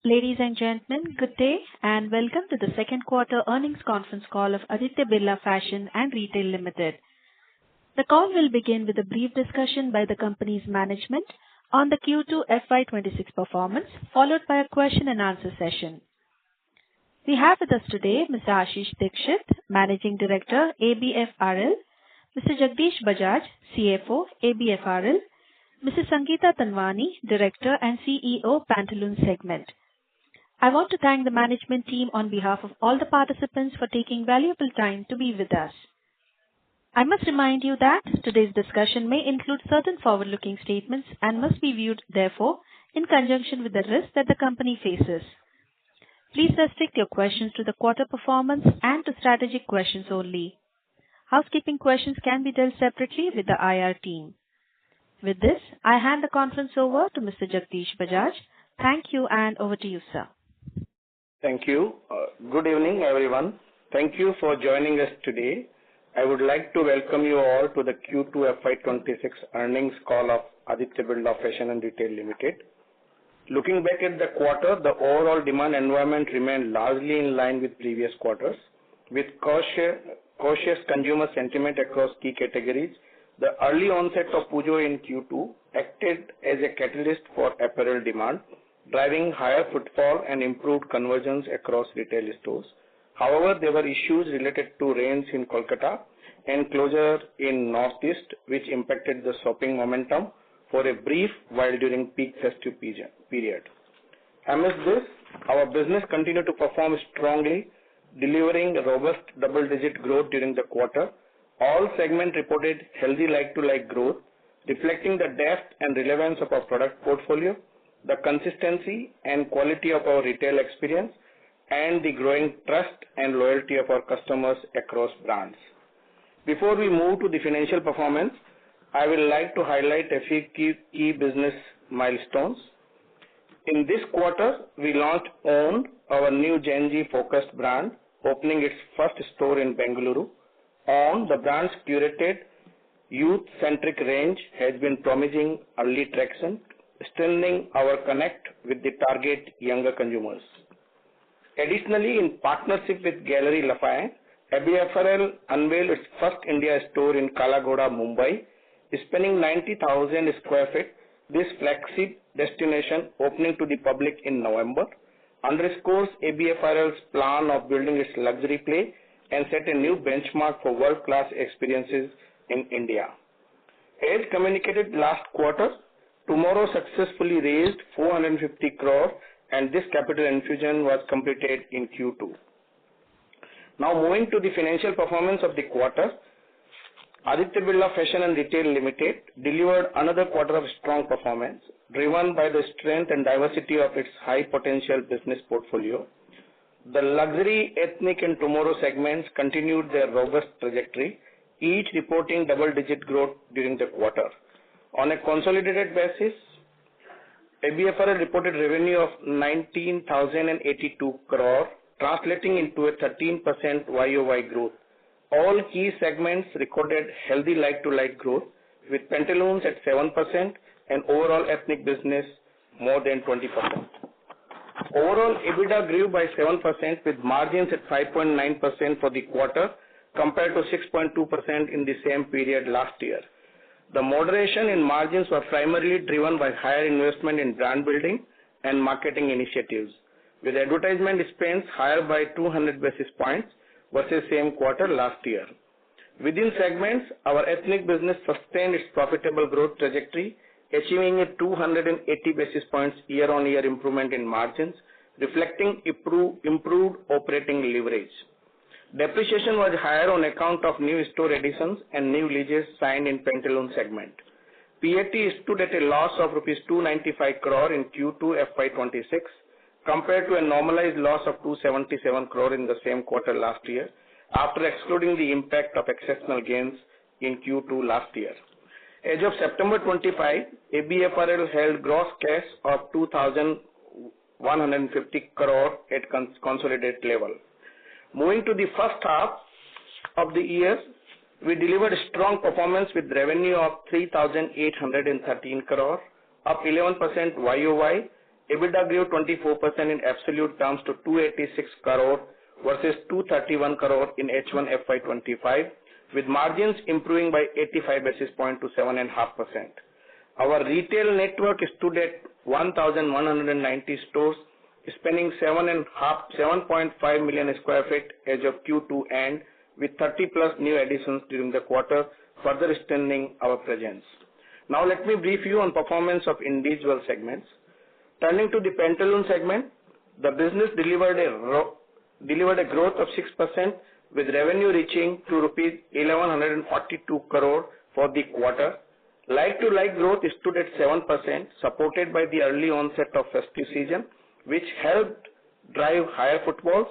Ladies and gentlemen, good day and welcome to the second quarter earnings conference call of Aditya Birla Fashion and Retail Limited. The call will begin with a brief discussion by the company's management on the Q2 FY2026 performance, followed by a question and answer session. We have with us today Mr. Ashish Dikshit, Managing Director, ABFRL, Mr. Jagdish Bajaj, CFO, ABFRL, Mrs. Sangeeta Tanwani, Director and CEO, Pantaloons Segment. I want to thank the management team on behalf of all the participants for taking valuable time to be with us. I must remind you that today's discussion may include certain forward-looking statements and must be viewed, therefore, in conjunction with the risks that the company faces. Please restrict your questions to the quarter performance and to strategic questions only. Housekeeping questions can be dealt separately with the IR team. With this, I hand the conference over to Mr. Jagdish Bajaj. Thank you and over to you, sir. Thank you. Good evening, everyone. Thank you for joining us today. I would like to welcome you all to the Q2 FY26 earnings call of Aditya Birla Fashion and Retail Limited. Looking back at the quarter, the overall demand environment remained largely in line with previous quarters. With cautious consumer sentiment across key categories, the early onset of Pujo in Q2 acted as a catalyst for apparel demand, driving higher footfall and improved conversions across retail stores. However, there were issues related to rains in Kolkata and closure in Northeast, which impacted the shopping momentum for a brief while during peak festive period. Amidst this, our business continued to perform strongly, delivering robust double-digit growth during the quarter. All segments reported healthy like-to-like growth, reflecting the depth and relevance of our product portfolio, the consistency and quality of our retail experience, and the growing trust and loyalty of our customers across brands. Before we move to the financial performance, I would like to highlight a few key business milestones. In this quarter, we launched OWN, our new Gen Z-focused brand, opening its first store in Bengaluru. OWN, the brand's curated, youth-centric range, has been promising early traction, strengthening our connect with the target younger consumers. Additionally, in partnership with Gallery Lafayette, ABFRL unveiled its first India store in Kala Ghoda, Mumbai, spanning 90,000 square feet. This flagship destination, opening to the public in November, underscores ABFRL's plan of building its luxury play and set a new benchmark for world-class experiences in India. As communicated last quarter, TMRW successfully raised 450 crore and this capital infusion was completed in Q2. Now moving to the financial performance of the quarter, Aditya Birla Fashion and Retail Limited delivered another quarter of strong performance, driven by the strength and diversity of its high potential business portfolio. The luxury, ethnic and TMRW segments continued their robust trajectory, each reporting double-digit growth during the quarter. On a consolidated basis, ABFRL reported revenue of 19,082 crore, translating into a 13% YOY growth. All key segments recorded healthy like-to-like growth, with Pantaloons at 7% and overall ethnic business more than 20%. Overall, EBITDA grew by 7% with margins at 5.9% for the quarter compared to 6.2% in the same period last year. The moderation in margins were primarily driven by higher investment in brand building and marketing initiatives, with advertisement spends higher by 200 basis points versus same quarter last year. Within segments, our ethnic business sustained its profitable growth trajectory, achieving a 280 basis points year-on-year improvement in margins, reflecting improved operating leverage. Depreciation was higher on account of new store additions and new leases signed in Pantaloons segment. PAT stood at a loss of Rs 295 crore in Q2 FY26 compared to a normalized loss of 277 crore in the same quarter last year, after excluding the impact of exceptional gains in Q2 last year. As of September 25, ABFRL held gross cash of 2,150 crore at consolidated level. Moving to the first half of the year, we delivered a strong performance with revenue of 3,813 crore, up 11% YOY, EBITDA grew 24% in absolute terms to 286 crore versus 231 crore in H1 FY25, with margins improving by 85 basis points to 7.5%. Our retail network stood at 1,190 stores, spanning 7.5 million square feet as of Q2 end, with 30 plus new additions during the quarter, further strengthening our presence. Now let me brief you on performance of individual segments. Turning to the Pantaloons segment, the business delivered a growth of 6%, with revenue reaching to rupees 1,142 crore for the quarter. Like-to-like growth stood at 7%, supported by the early onset of festive season, which helped drive higher footfalls,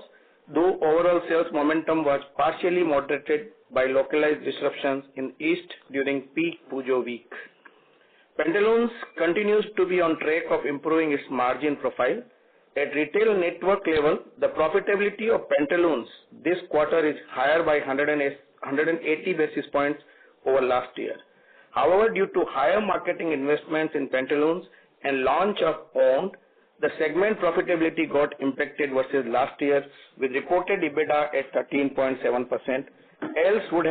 though overall sales momentum was partially moderated by localized disruptions in East during peak Pujo week. Pantaloons continues to be on track of improving its margin profile. At retail network level, the profitability of Pantaloons this quarter is higher by 180 basis points over last year. However, due to higher marketing investments in Pantaloons and launch of Owned, the segment profitability got impacted versus last year, with reported EBITDA at 13.7%. Else would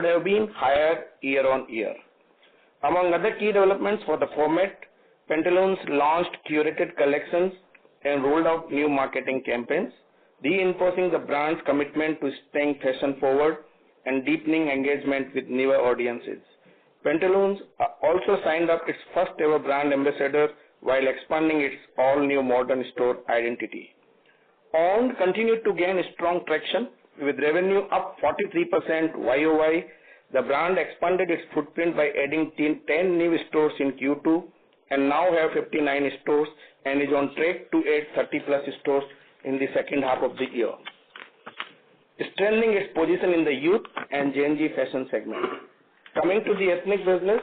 have been higher year on year. Among other key developments for the format, Pantaloons launched curated collections and rolled out new marketing campaigns, reinforcing the brand's commitment to staying fashion forward and deepening engagement with newer audiences. Pantaloons also signed up its first ever brand ambassador while expanding its all-new modern store identity. Owned continued to gain strong traction, with revenue up 43% YOY. The brand expanded its footprint by adding 10 new stores in Q2 and now have 59 stores and is on track to add 30 plus stores in the second half of the year, strengthening its position in the youth and Gen Z fashion segment. Coming to the ethnic business,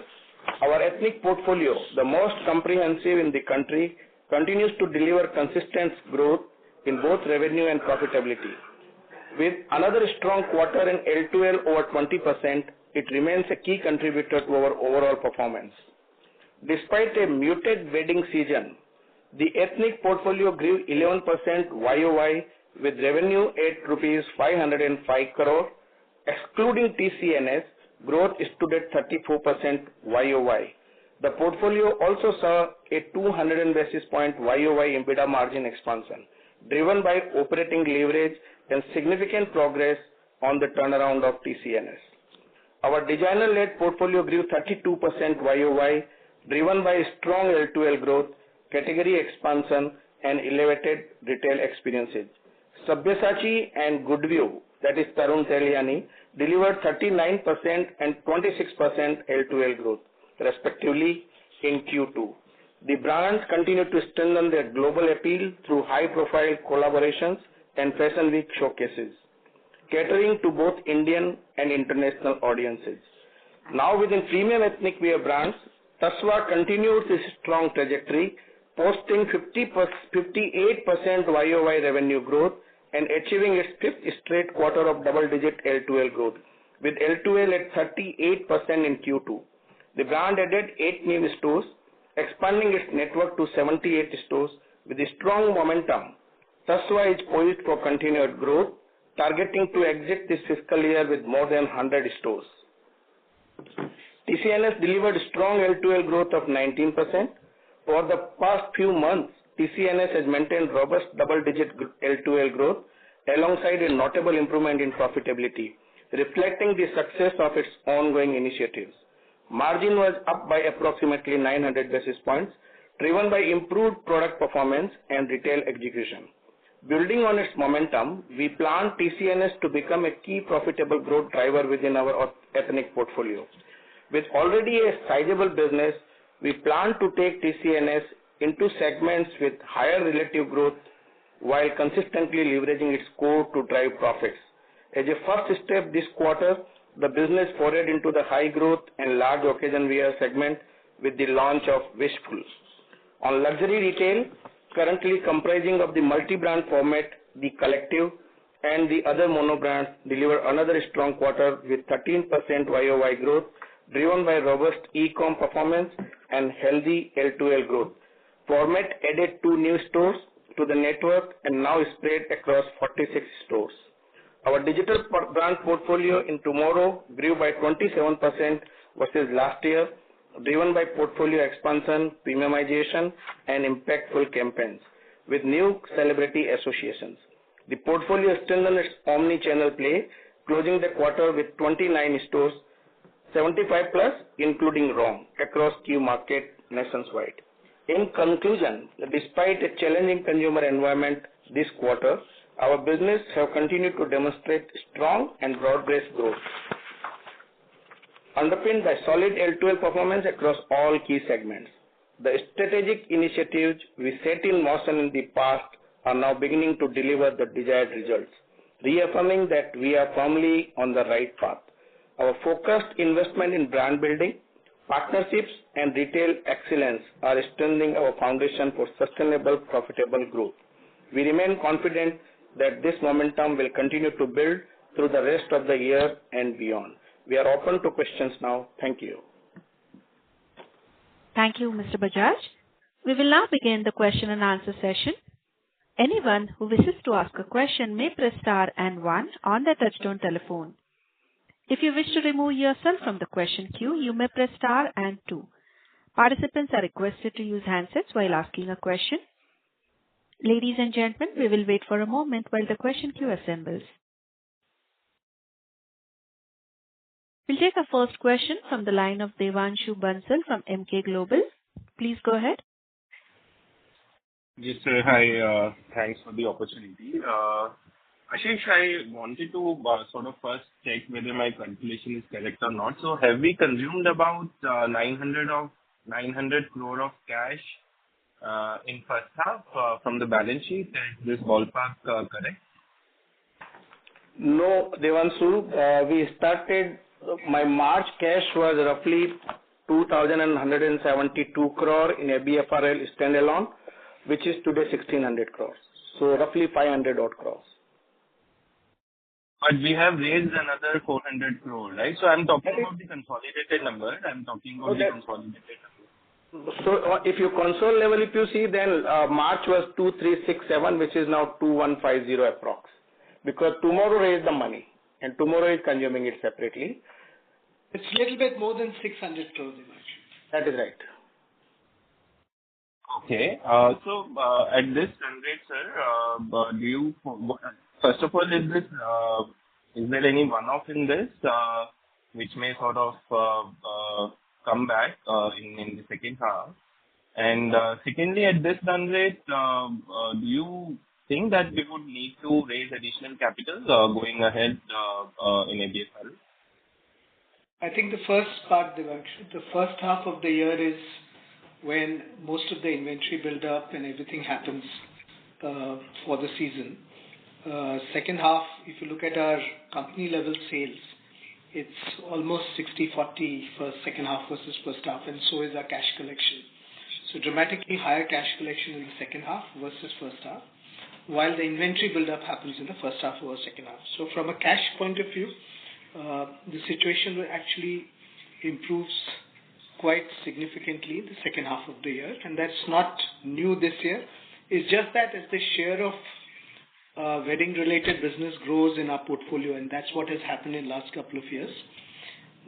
our ethnic portfolio, the most comprehensive in the country, continues to deliver consistent growth in both revenue and profitability. With another strong quarter in L2L over 20%, it remains a key contributor to our overall performance. Despite a muted wedding season, the ethnic portfolio grew 11% YOY, with revenue at rupees 505 crore. Excluding TCNS, growth stood at 34% YOY. The portfolio also saw a 200 basis point YOY EBITDA margin expansion, driven by operating leverage and significant progress on the turnaround of TCNS. Our designer-led portfolio grew 32% YOY, driven by strong L2L growth, category expansion, and elevated retail experiences. Sabyasachi and Goodview, that is Tarun Tahiliani, delivered 39% and 26% L2L growth, respectively, in Q2. The brands continue to strengthen their global appeal through high-profile collaborations and Fashion Week showcases, catering to both Indian and international audiences. Now within premium ethnic wear brands, Tasva continued its strong trajectory, posting 58% YOY revenue growth and achieving its fifth straight quarter of double-digit L2L growth, with L2L at 38% in Q2. The brand added 8 new stores, expanding its network to 78 stores. With a strong momentum, Tasva is poised for continued growth, targeting to exit this fiscal year with more than 100 stores. TCNS delivered strong L2L growth of 19%. Over the past few months, TCNS has maintained robust double-digit L2L growth alongside a notable improvement in profitability, reflecting the success of its ongoing initiatives. Margin was up by approximately 900 basis points, driven by improved product performance and retail execution. Building on its momentum, we plan TCNS to become a key profitable growth driver within our ethnic portfolio. With already a sizable business, we plan to take TCNS into segments with higher relative growth while consistently leveraging its core to drive profits. As a first step this quarter, the business forayed into the high growth and large occasion wear segment with the launch of Wishful. On luxury retail, currently comprising of the multi-brand format, The Collective, and the other mono brands, deliver another strong quarter with 13% YOY growth, driven by robust e-com performance and healthy L2L growth. Format added 2 new stores to the network and now spread across 46 stores. Our digital brand portfolio in TMRW grew by 27% versus last year, driven by portfolio expansion, premiumization, and impactful campaigns with new celebrity associations. The portfolio strengthened its omni-channel play, closing the quarter with 29 stores, 75 plus, including ROM, across key markets nationwide. In conclusion, despite a challenging consumer environment this quarter, our business have continued to demonstrate strong and broad-based growth, underpinned by solid L2L performance across all key segments. The strategic initiatives we set in motion in the past are now beginning to deliver the desired results, reaffirming that we are firmly on the right path. Our focused investment in brand building, partnerships, and retail excellence are strengthening our foundation for sustainable, profitable growth. We remain confident that this momentum will continue to build through the rest of the year and beyond. We are open to questions now. Thank you. Thank you, Mr. Bajaj. We will now begin the question and answer session. Anyone who wishes to ask a question may press star and 1 on their touchtone telephone. If you wish to remove yourself from the question queue, you may press star and 2. Participants are requested to use handsets while asking a question. Ladies and gentlemen, we will wait for a moment while the question queue assembles. We'll take our first question from the line of Devanshu Bansal from Emkay Global. Please go ahead. Yes, sir. Hi. Thanks for the opportunity. Ashish, I wanted to sort of first check whether my calculation is correct or not. So have we consumed about 900 crore of cash in first half from the balance sheet? Is this ballpark correct? No, Devanshu. We started, my March cash was roughly 2,172 crore in ABFRL standalone, which is today 1,600 crores. So roughly 500 odd crores. But we have raised another 400 crore, right? So I'm talking about the consolidated number. So if you console level, if you see, then March was 2,367, which is now 2,150 approx. Because TMRW raised the money and TMRW is consuming it separately. It's a little bit more than 600 crores. That is right. Okay. So at this run rate, sir, do you, first of all, is there any one-off in this which may sort of come back in the second half? And secondly, at this run rate, do you think that we would need to raise additional capital going ahead in ABFRL? I think the first part, Devanshu, the first half of the year is when most of the inventory build-up and everything happens for the season. Second half, if you look at our company level sales, it's almost 60-40 for second half versus first half, and so is our cash collection. So dramatically higher cash collection in the second half versus first half, while the inventory build-up happens in the first half or second half. So from a cash point of view, the situation will actually improves quite significantly in the second half of the year, and that's not new this year. It's just that as the share of wedding-related business grows in our portfolio, and that's what has happened in the last couple of years,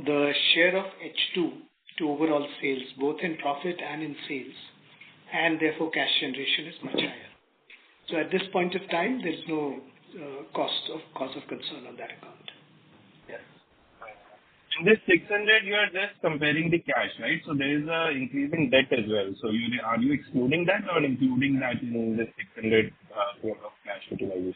the share of H2 to overall sales, both in profit and in sales, and therefore cash generation is much higher. So at this point of time, there's no cause of concern on that account. Yes. In this 600, you are just comparing the cash, right? So there is an increase in debt as well. So are you excluding that or including that in the 600 crore of cash utilization?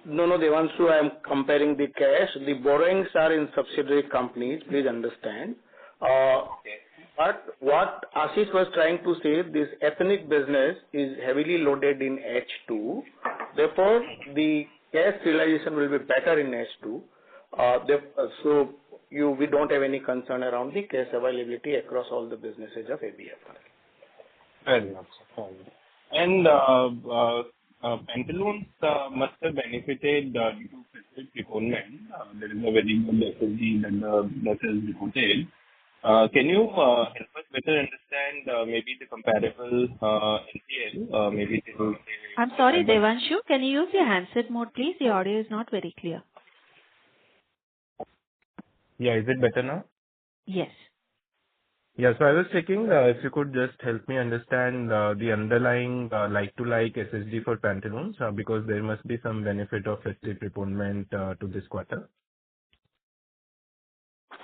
No, Devanshu, I am comparing the cash. The borrowings are in subsidiary companies, please understand. Okay. But what Ashish was trying to say, this ethnic business is heavily loaded in H2. Therefore, the cash realization will be better in H2. So we don't have any concern around the cash availability across all the businesses of ABFRL. Fair enough, sir. And Pantaloons must have benefited due to festive preponement. There is a very good SSG that the business has reported. Can you help us better understand maybe the comparable NPL, maybe till I'm sorry, December? Devanshu, can you use your handset mode, please? The audio is not very clear. Yeah, is it better now? Yes. Yeah, so I was checking if you could just help me understand the underlying like-to-like SSG for Pantaloons, because there must be some benefit of festive preponement to this quarter.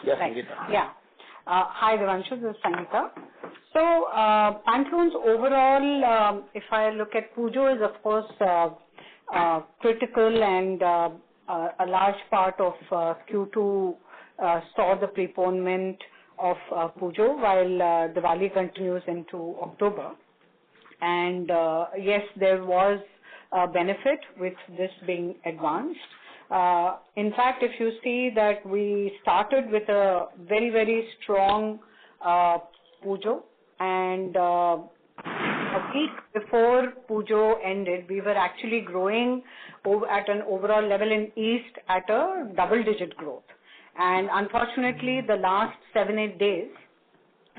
Yes, Right. Sangeeta. Yeah. Hi, Devanshu. This is Sangeeta. So, Pantaloons overall, if I look at Pujo, is of course critical, and a large part of Q2 saw the preponement of Pujo, while Diwali continues into October. And yes, there was a benefit with this being advanced. In fact, if you see that we started with a very, very strong Pujo, and a week before Pujo ended, we were actually growing at an overall level in East at a double-digit growth. And unfortunately, the last 7-8 days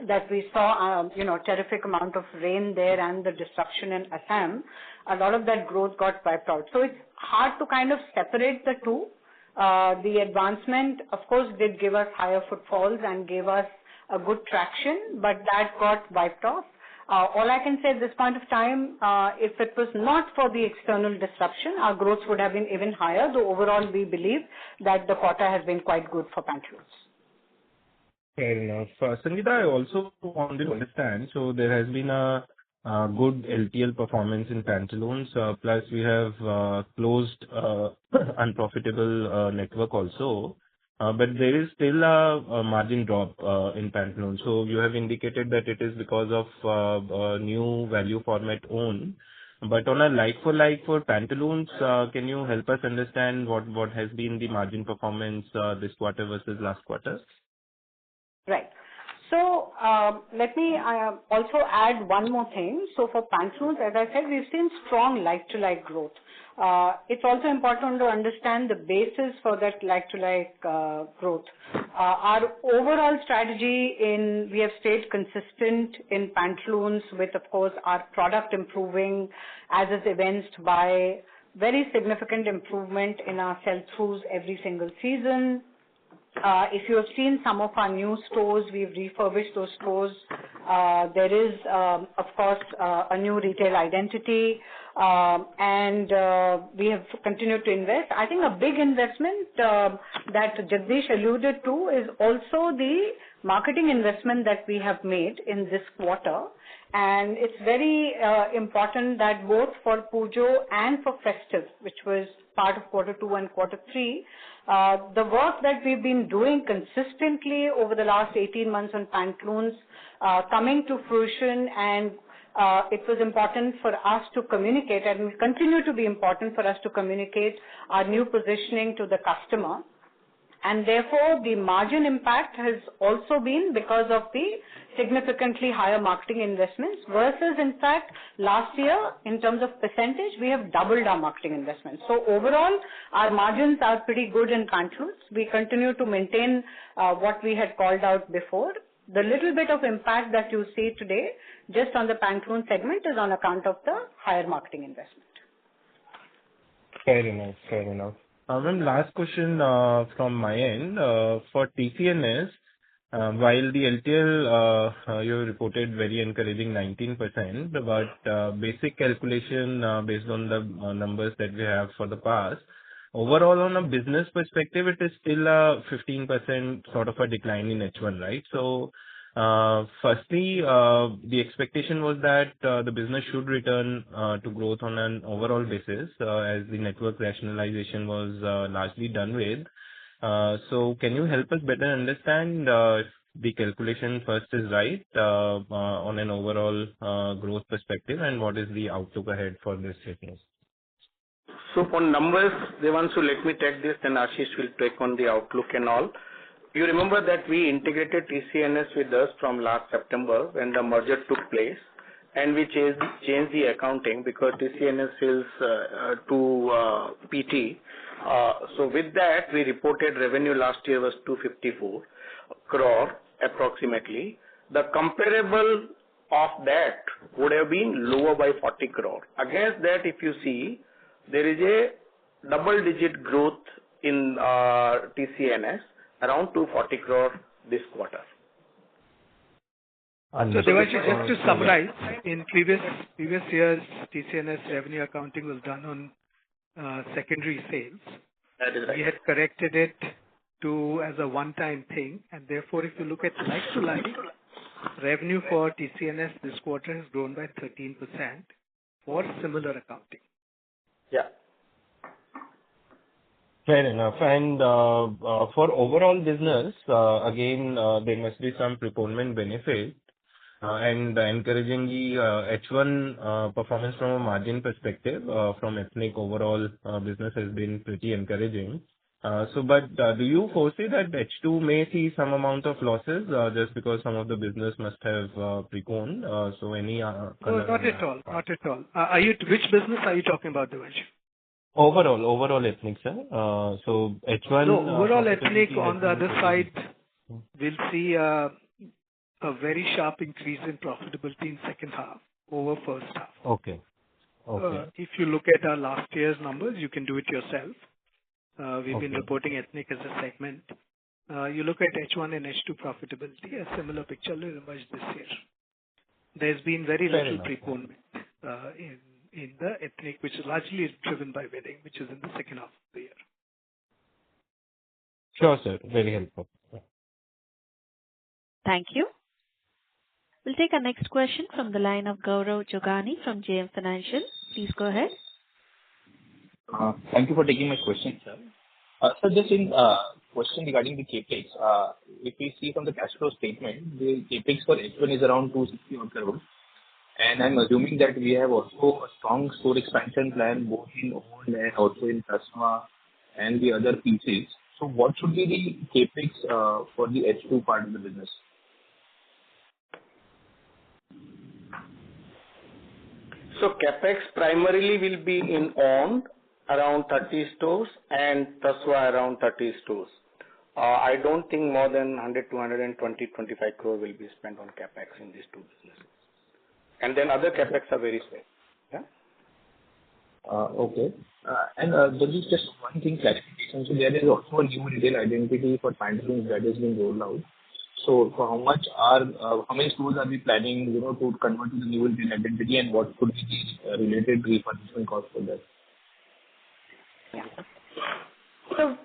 that we saw, terrific amount of rain there and the disruption in Assam, a lot of that growth got wiped out. So it's hard to kind of separate the two. The advancement, of course, did give us higher footfalls and gave us a good traction, but that got wiped off. All I can say at this point of time, if it was not for the external disruption, our growth would have been even higher, though overall we believe that the quarter has been quite good for Pantaloons. Fair enough. Sangeeta, I also wanted to understand, so there has been a good LTL performance in Pantaloons, plus we have closed unprofitable network also, but there is still a margin drop in Pantaloons. So you have indicated that it is because of new value format own. But on a like-for-like for Pantaloons, can you help us understand what has been the margin performance this quarter versus last quarter? Right. So let me also add one more thing. So for Pantaloons, as I said, we've seen strong like-to-like growth. It's also important to understand the basis for that like-to-like growth. Our overall strategy we have stayed consistent in Pantaloons with, of course, our product improving, as is evidenced by very significant improvement in our sell-throughs every single season. If you have seen some of our new stores, we've refurbished those stores. There is, of course, a new retail identity, and we have continued to invest. I think a big investment that Jagdish alluded to is also the marketing investment that we have made in this quarter. And it's very important that both for Pujo and for Festive, which was part of quarter 2 and quarter 3, the work that we've been doing consistently over the last 18 months on Pantaloons coming to fruition, and it was important for us to communicate, and will continue to be important for us to communicate our new positioning to the customer. And therefore, the margin impact has also been because of the significantly higher marketing investments versus, in fact, last year, in terms of percentage, we have doubled our marketing investments. So overall, our margins are pretty good in Pantaloons. We continue to maintain what we had called out before. The little bit of impact that you see today, just on the Pantaloons segment, is on account of the higher marketing investment. Fair enough. Fair enough. One last question from my end. For TCNS, while the LTL you reported very encouraging 19%, but basic calculation based on the numbers that we have for the past, overall on a business perspective, it is still a 15% sort of a decline in H1, right? So firstly, the expectation was that the business should return to growth on an overall basis as the network rationalization was largely done with. So can you help us better understand if the calculation first is right on an overall growth perspective, and what is the outlook ahead for this business? So for numbers, Devanshu, let me take this, and Ashish will take on the outlook and all. You remember that we integrated TCNS with us from last September when the merger took place, and we changed the accounting because TCNS is to PT. So with that, we reported revenue last year was 254 crore, approximately, the comparable of that would have been lower by 40 crore. Against that, if you see, there is a double-digit growth in TCNS, around 240 crore this quarter. So Devanshi, just to summarize, in previous years, TCNS revenue accounting was done on secondary sales. That is right. We had corrected it as a one-time thing, and therefore, if you look at like-to-like, revenue for TCNS this quarter has grown by 13% for similar accounting. Yeah. Fair enough. And for overall business, again, there must be some preponement benefit. And encouragingly, H1 performance from a margin perspective from ethnic overall business has been pretty encouraging. But do you foresee that H2 may see some amount of losses just because some of the business must have preponed? So any No, not at all. Not at all. Which business are you talking about, Devanshi? Overall ethnic, sir. So H1. No, overall ethnic on the other side, we'll see a very sharp increase in profitability in second half over first half. Okay. If you look at our last year's numbers, you can do it yourself. We've been reporting ethnic as a segment. You look at H1 and H2 profitability, a similar picture will emerge this year. There's been very little preponement in the ethnic, which is largely driven by wedding, which is in the second half of the year. Sure, sir. Very helpful. Thank you. We'll take our next question from the line of Gaurav Jogani from JM Financial. Please go ahead. Thank you for taking my question, sir. So just in question regarding the capex, if we see from the cash flow statement, the capex for H1 is around 260 crores, and I'm assuming that we have also a strong store expansion plan both in old and also in Tasva and the other pieces. So what should be the capex for the H2 part of the business? So capex primarily will be in owned around 30 stores and Tasva around 30 stores. I don't think more than 100 to 120, 25 crore will be spent on capex in these two businesses. And then other capex are very safe. Yeah. Okay. And there is just one thing clarification. So there is also a new retail identity for pantaloons that has been rolled out. So for how many stores are we planning, to convert to the new retail identity, and what could be the related refurbishment cost for that? So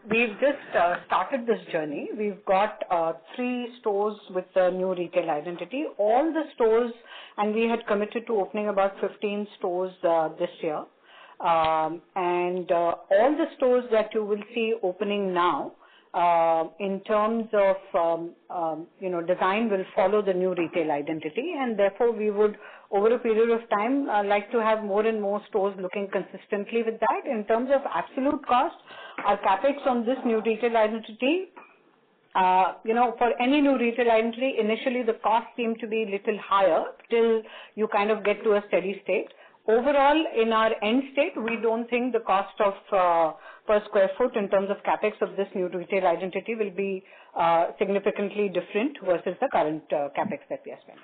we've just started this journey. We've got 3 stores with the new retail identity. All the stores, and we had committed to opening about 15 stores this year. And all the stores that you will see opening now, in terms of design, will follow the new retail identity, and therefore we would, over a period of time, like to have more and more stores looking consistently with that. In terms of absolute cost, our capex on this new retail identity, for any new retail identity, initially the cost seemed to be little higher till you kind of get to a steady state. Overall, in our end state, we don't think the cost of per square foot in terms of capex of this new retail identity will be significantly different versus the current capex that we are spending.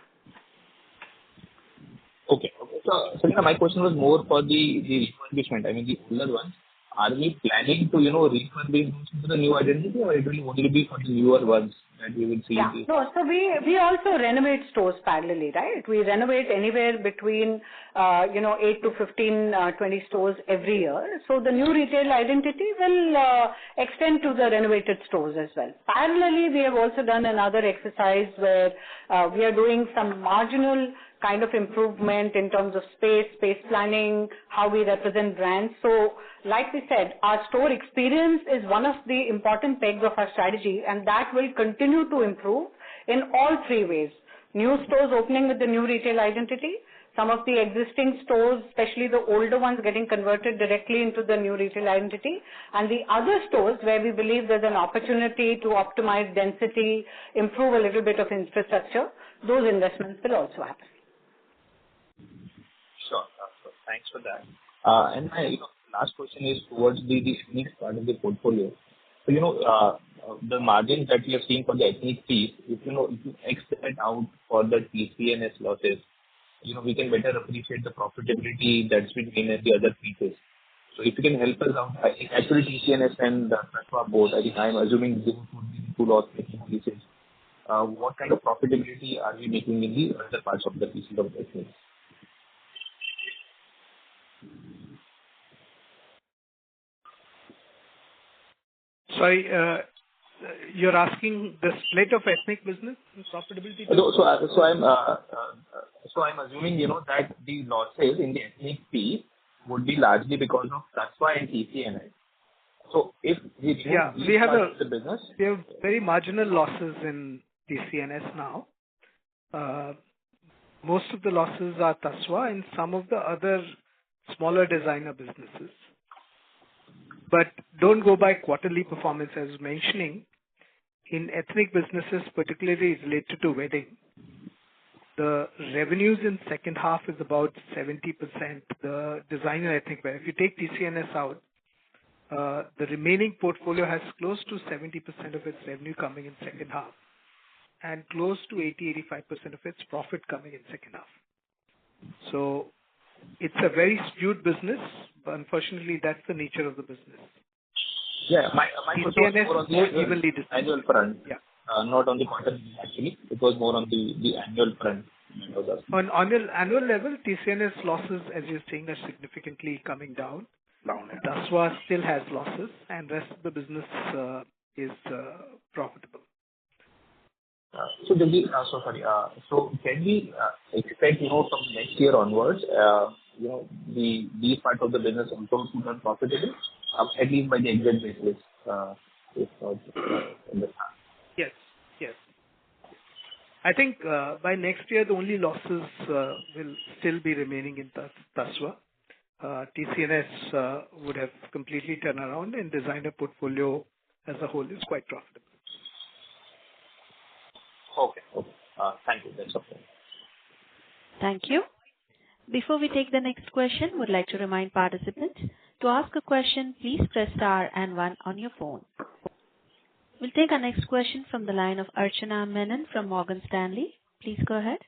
Okay. So my question was more for the refurbishment. I mean, the older ones. Are we planning to, refurbish into the new identity, or it will only be for the newer ones that we will see? Yeah. No, so we also renovate stores parallelly, right? We renovate anywhere between, 8 to 15, 20 stores every year. So the new retail identity will extend to the renovated stores as well. Parallelly, we have also done another exercise where we are doing some marginal kind of improvement in terms of space planning, how we represent brands. So like we said, our store experience is one of the important pegs of our strategy, and that will continue to improve in all 3 ways. New stores opening with the new retail identity, some of the existing stores, especially the older ones, getting converted directly into the new retail identity, and the other stores where we believe there's an opportunity to optimize density, improve a little bit of infrastructure, those investments will also happen. Sure. Thanks for that. And my last question is towards the ethnic part of the portfolio. So, the margins that we have seen for the ethnic piece, if you X that out for the TCNS losses, we can better appreciate the profitability that's been gained at the other pieces. So if you can help us out, I think actually TCNS and Tasva both, I think I'm assuming those would be the two loss-making pieces. What kind of profitability are we making in the other parts of the pieces of business? Sorry, you're asking the split of ethnic business and profitability? So I'm assuming, that the losses in the ethnic piece would be largely because of Tasva and TCNS. So if we remove the business, we have very marginal losses in TCNS now. Most of the losses are Tasva and some of the other smaller designer businesses. But don't go by quarterly performance. As mentioning, in ethnic businesses, particularly related to wedding, the revenues in second half is about 70%. The designer ethnic wear. If you take TCNS out, the remaining portfolio has close to 70% of its revenue coming in second half and close to 80-85% of its profit coming in second half. So it's a very skewed business, but unfortunately that's the nature of the business. Yeah, my question was more on the annual front. Yeah. Not on the quarter actually. It was more on the annual front. On annual level, TCNS losses, as you're saying, are significantly coming down. Tasva still has losses, and rest of the business is profitable. So can we expect, from next year onwards, these parts of the business also to turn profitable, at least by the exit basis? Yes. I think by next year the only losses will still be remaining in Tasva. TCNS would have completely turned around, and designer portfolio as a whole is quite profitable. Okay. Thank you. That's okay. Thank you. Before we take the next question, would like to remind participants to ask a question, please press star and 1 on your phone. We'll take our next question from the line of Archana Menon from Morgan Stanley. Please go ahead.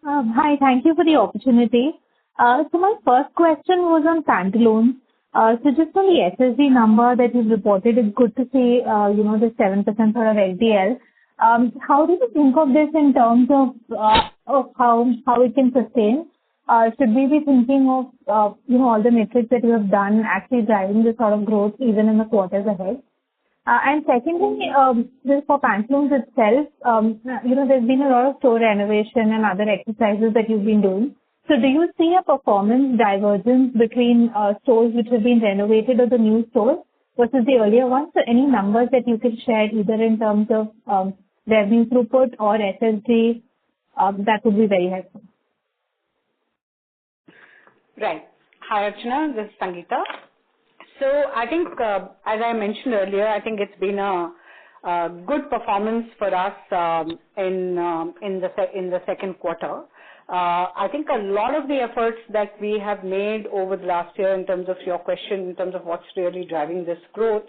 Hi, thank you for the opportunity. So my first question was on Pantaloons. So just on the SSG number that you've reported, it's good to see, the 7% sort of LTL. How do you think of this in terms of how it can sustain? Should we be thinking of, all the metrics that you have done actually driving this sort of growth even in the quarters ahead? And secondly, just for Pantaloons itself, there's been a lot of store renovation and other exercises that you've been doing. So do you see a performance divergence between stores which have been renovated or the new stores versus the earlier ones? So any numbers that you can share either in terms of revenue throughput or SSG, that would be very helpful. Right. Hi, Archana. This is Sangeeta. So I think, as I mentioned earlier, I think it's been a good performance for us in the second quarter. I think a lot of the efforts that we have made over the last year in terms of your question, in terms of what's really driving this growth,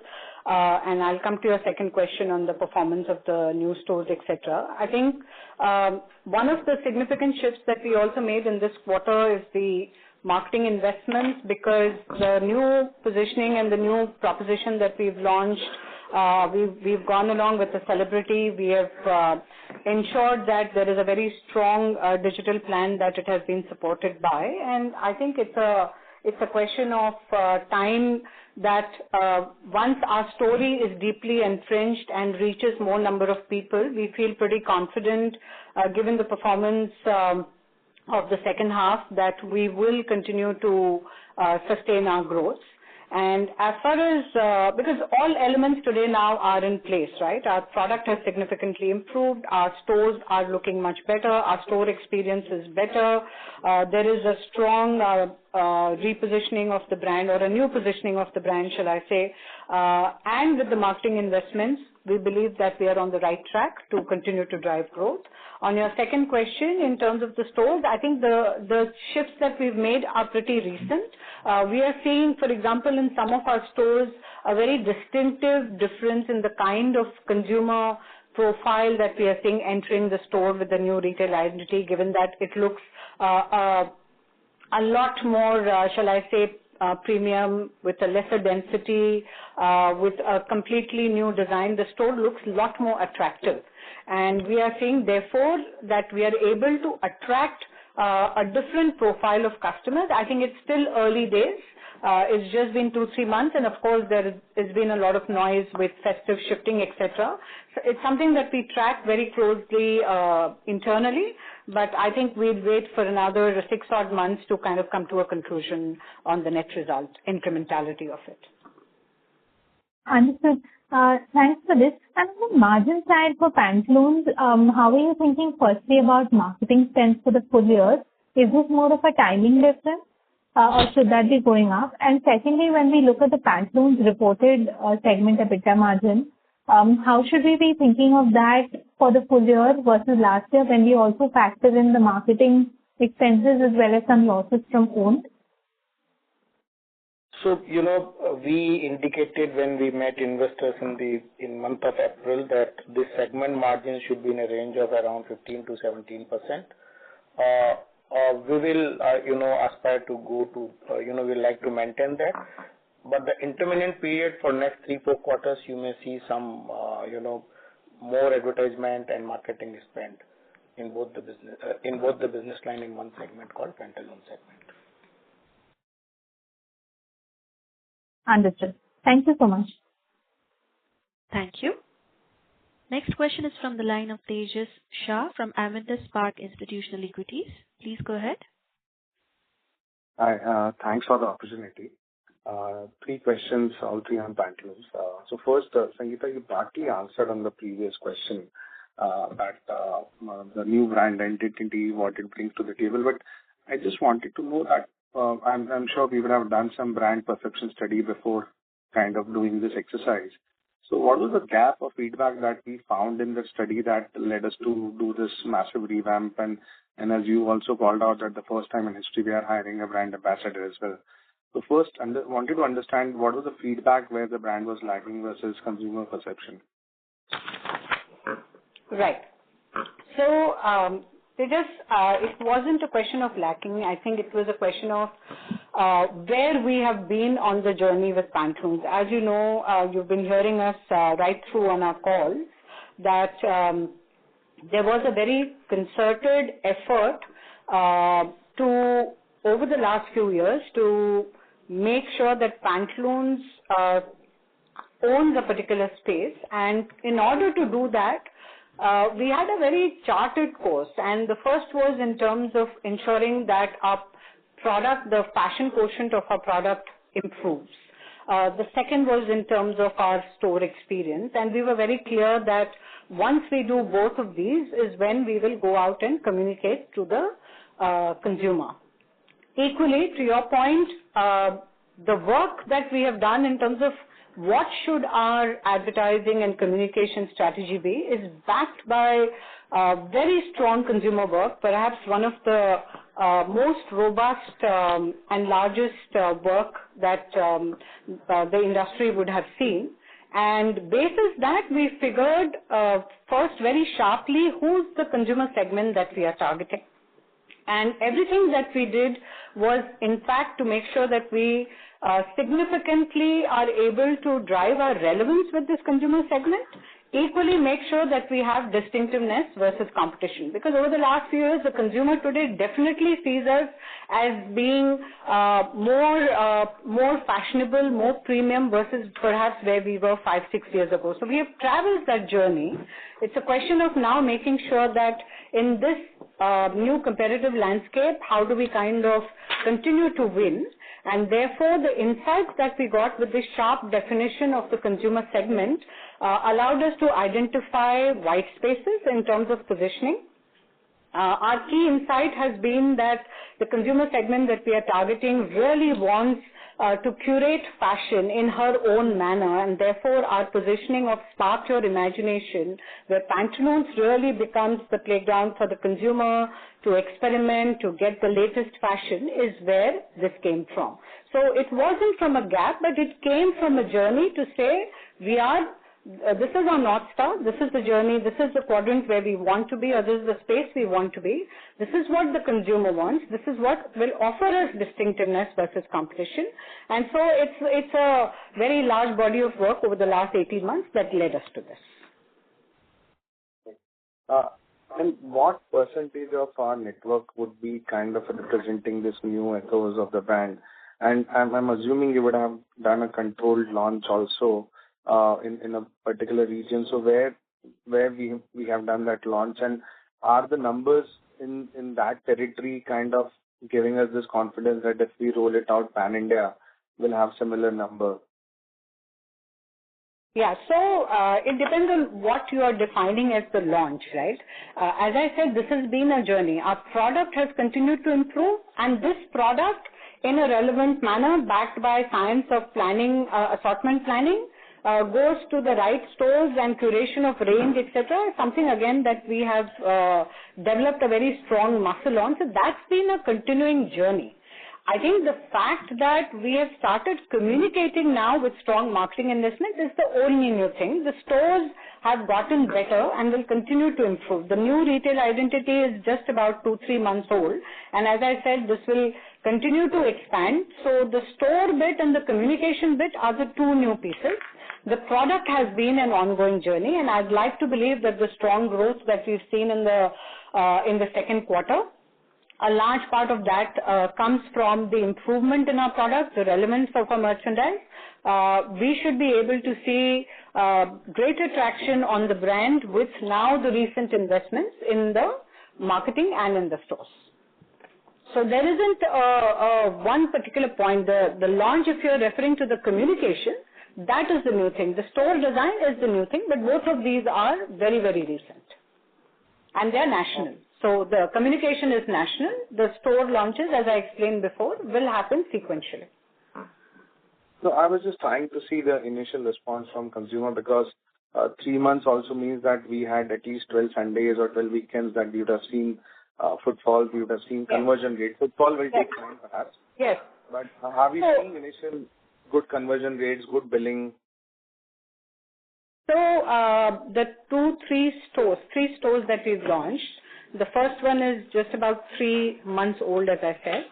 and I'll come to your second question on the performance of the new stores, etc. I think one of the significant shifts that we also made in this quarter is the marketing investments, because the new positioning and the new proposition that we've launched, we've gone along with the celebrity. We have ensured that there is a very strong digital plan that it has been supported by, and I think it's a question of time that once our story is deeply entrenched and reaches more number of people, we feel pretty confident, given the performance of the second half, that we will continue to sustain our growth. And as far as, because all elements today now are in place, right? Our product has significantly improved. Our stores are looking much better. Our store experience is better. There is a strong repositioning of the brand, or a new positioning of the brand, shall I say. And with the marketing investments, we believe that we are on the right track to continue to drive growth. On your second question, in terms of the stores, I think the shifts that we've made are pretty recent. We are seeing, for example, in some of our stores, a very distinctive difference in the kind of consumer profile that we are seeing entering the store with the new retail identity, given that it looks a lot more, shall I say, premium, with a lesser density, with a completely new design. The store looks a lot more attractive. And we are seeing, therefore, that we are able to attract a different profile of customers. I think it's still early days. It's just been 2-3 months, and of course there has been a lot of noise with festive shifting, etc. So it's something that we track very closely internally, but I think we'll wait for another 6 odd months to kind of come to a conclusion on the net result, incrementality of it. Understood. Thanks for this. And on the margin side for Pantaloons, how are you thinking firstly about marketing spends for the full year? Is this more of a timing difference? Or should that be going up? And secondly, when we look at the Pantaloons reported segment EBITDA margin, how should we be thinking of that for the full year versus last year when we also factor in the marketing expenses as well as some losses from owned? So, we indicated when we met investors in month of April that this segment margin should be in a range of around 15 to 17%. We will, aspire to go to, we like to maintain that. But the intermittent period for next 3-4 quarters, you may see some, more advertisement and marketing spend in both the business line in one segment called Pantaloons segment. Understood. Thank you so much. Thank you. Next question is from the line of Tejas Shah from Avendus Spark Institutional Equities. Please go ahead. Hi, thanks for the opportunity. 3 questions, all 3 on Pantaloons. So first, Sangeeta, you partly answered on the previous question that the new brand identity, what it brings to the table. But I just wanted to know that I'm sure we would have done some brand perception study before kind of doing this exercise. So what was the gap of feedback that we found in the study that led us to do this massive revamp? And as you also called out that the first time in history we are hiring a brand ambassador as well. So first, wanted to understand what was the feedback where the brand was lagging versus consumer perception. Right. So, it wasn't a question of lacking. I think it was a question of where we have been on the journey with Pantaloons. As you know, you've been hearing us right through on our calls that there was a very concerted effort over the last few years to make sure that Pantaloons owns a particular space. And in order to do that, we had a very charted course, and the first was in terms of ensuring that our product, the fashion quotient of our product improves. The second was in terms of our store experience, and we were very clear that once we do both of these is when we will go out and communicate to the consumer. Equally, to your point, the work that we have done in terms of what should our advertising and communication strategy be is backed by very strong consumer work, perhaps one of the most robust and largest work that the industry would have seen. And basis that, we figured first very sharply who's the consumer segment that we are targeting. And everything that we did was, in fact, to make sure that we significantly are able to drive our relevance with this consumer segment, equally make sure that we have distinctiveness versus competition. Because over the last few years, the consumer today definitely sees us as being more fashionable, more premium versus perhaps where we were 5-6 years ago. So we have traveled that journey. It's a question of now making sure that in this new competitive landscape, how do we kind of continue to win? And therefore, the insights that we got with this sharp definition of the consumer segment allowed us to identify white spaces in terms of positioning. Our key insight has been that the consumer segment that we are targeting really wants to curate fashion in her own manner, and therefore our positioning of Spark Your Imagination, where Pantaloons really becomes the playground for the consumer to experiment, to get the latest fashion, is where this came from. So it wasn't from a gap, but it came from a journey to say this is our North Star, this is the journey, this is the quadrant where we want to be, or this is the space we want to be, this is what the consumer wants, this is what will offer us distinctiveness versus competition. And so it's a very large body of work over the last 18 months that led us to this. And what percentage of our network would be kind of representing this new ethos of the brand? And I'm assuming you would have done a controlled launch also in a particular region. So where we have done that launch, and are the numbers in that territory kind of giving us this confidence that if we roll it out pan-India, we'll have similar number? Yeah, so it depends on what you are defining as the launch, right? As I said, this has been a journey. Our product has continued to improve, and this product in a relevant manner, backed by science of planning, assortment planning, goes to the right stores and curation of range, etc. Something again that we have developed a very strong muscle on. So that's been a continuing journey. I think the fact that we have started communicating now with strong marketing investment is the only new thing. The stores have gotten better and will continue to improve. The new retail identity is just about 2-3 months old, and as I said, this will continue to expand. So the store bit and the communication bit are the two new pieces. The product has been an ongoing journey, and I'd like to believe that the strong growth that we've seen in the second quarter, a large part of that comes from the improvement in our product, the relevance of our merchandise. We should be able to see greater traction on the brand with now the recent investments in the marketing and in the stores. So there isn't one particular point. The launch, if you're referring to the communication, that is the new thing. The store design is the new thing, but both of these are very, very recent. And they're national. So the communication is national. The store launches, as I explained before, will happen sequentially. So I was just trying to see the initial response from consumer, because 3 months also means that we had at least 12 Sundays or 12 weekends that we would have seen footfall, we would have seen conversion rate. Footfall will take time perhaps. Yes. But have you seen initial good conversion rates, good billing? So the 3 stores that we've launched, the first one is just about 3 months old, as I said,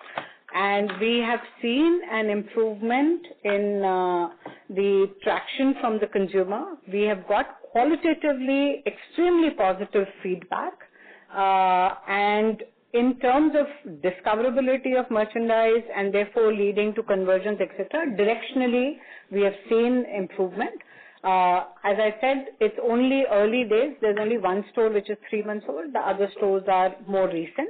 and we have seen an improvement in the traction from the consumer. We have got qualitatively extremely positive feedback, and in terms of discoverability of merchandise and therefore leading to conversions, etc., directionally we have seen improvement. As I said, it's only early days. There's only one store which is 3 months old. The other stores are more recent.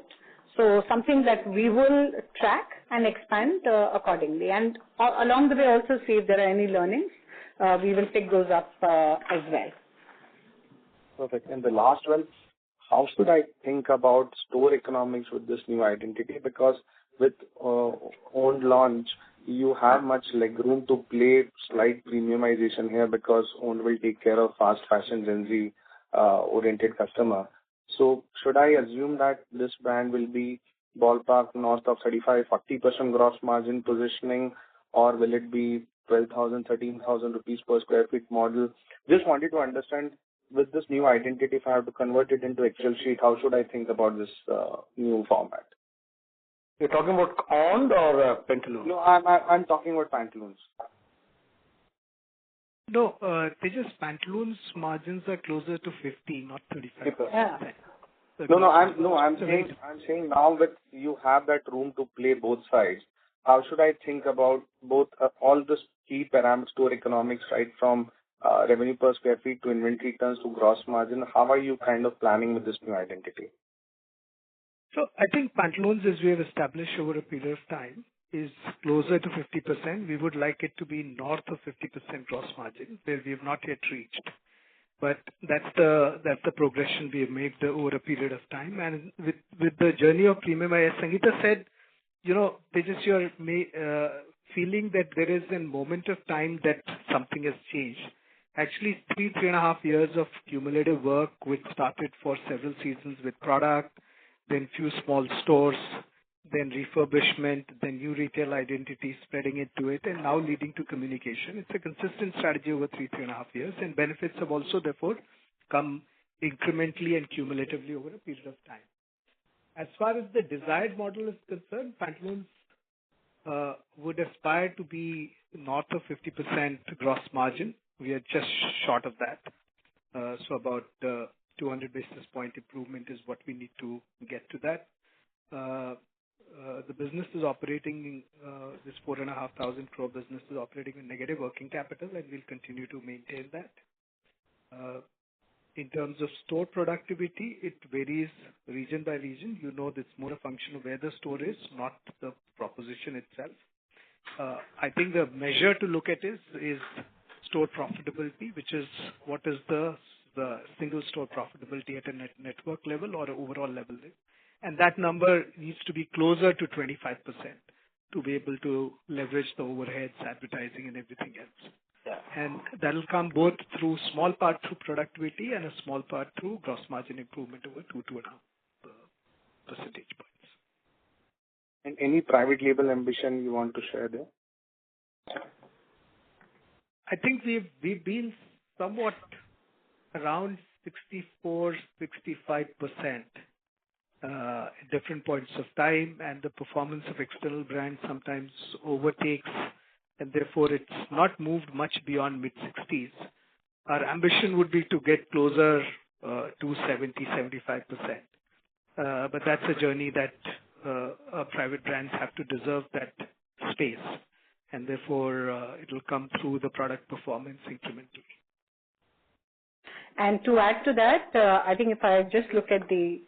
So something that we will track and expand accordingly. And along the way also see if there are any learnings. We will pick those up as well. Perfect. And the last one, how should I think about store economics with this new identity? Because with owned launch, you have much legroom to play slight premiumization here, because owned will take care of fast fashion Gen Z oriented customer. So should I assume that this brand will be ballpark north of 35-40% gross margin positioning, or will it be 12,000, 13,000 rupees per square feet model? Just wanted to understand, with this new identity, if I have to convert it into Excel sheet, how should I think about this new format? You're talking about owned or Pantaloons? No, I'm talking about Pantaloons. No, Tejas, Pantaloons margins are closer to 50, not 35%. Yeah. I'm saying now that you have that room to play both sides, how should I think about both all the key parameters, store economics, right from revenue per square feet to inventory turns to gross margin? How are you kind of planning with this new identity? So I think Pantaloons, as we have established over a period of time, is closer to 50%. We would like it to be north of 50% gross margin, where we have not yet reached. But that's the progression we have made over a period of time. And with the journey of premium, as Sangeeta said, Tejas, you're feeling that there is a moment of time that something has changed. Actually, 3.5 years of cumulative work, which started for several seasons with product, then few small stores, then refurbishment, then new retail identity, spreading into it, and now leading to communication. It's a consistent strategy over 3.5 years, and benefits have also therefore come incrementally and cumulatively over a period of time. As far as the desired model is concerned, Pantaloons would aspire to be north of 50% gross margin. We are just short of that. So about 200 basis point improvement is what we need to get to that. The business is operating, this 4,500 crore business is operating with negative working capital, and we'll continue to maintain that. In terms of store productivity, it varies region by region. You know, it's more a function of where the store is, not the proposition itself. I think the measure to look at is store profitability, which is what is the single store profitability at a network level or overall level. And that number needs to be closer to 25% to be able to leverage the overheads, advertising, and everything else. Yeah. And that will come both through small part through productivity and a small part through gross margin improvement over 2.5 percentage points. And any private label ambition you want to share there? I think we've been somewhat around 64-65% at different points of time, and the performance of external brands sometimes overtakes, and therefore it's not moved much beyond mid-60s. Our ambition would be to get closer to 70-75%. But that's a journey that private brands have to deserve that space, and therefore it will come through the product performance incrementally. And to add to that, I think if I just look at the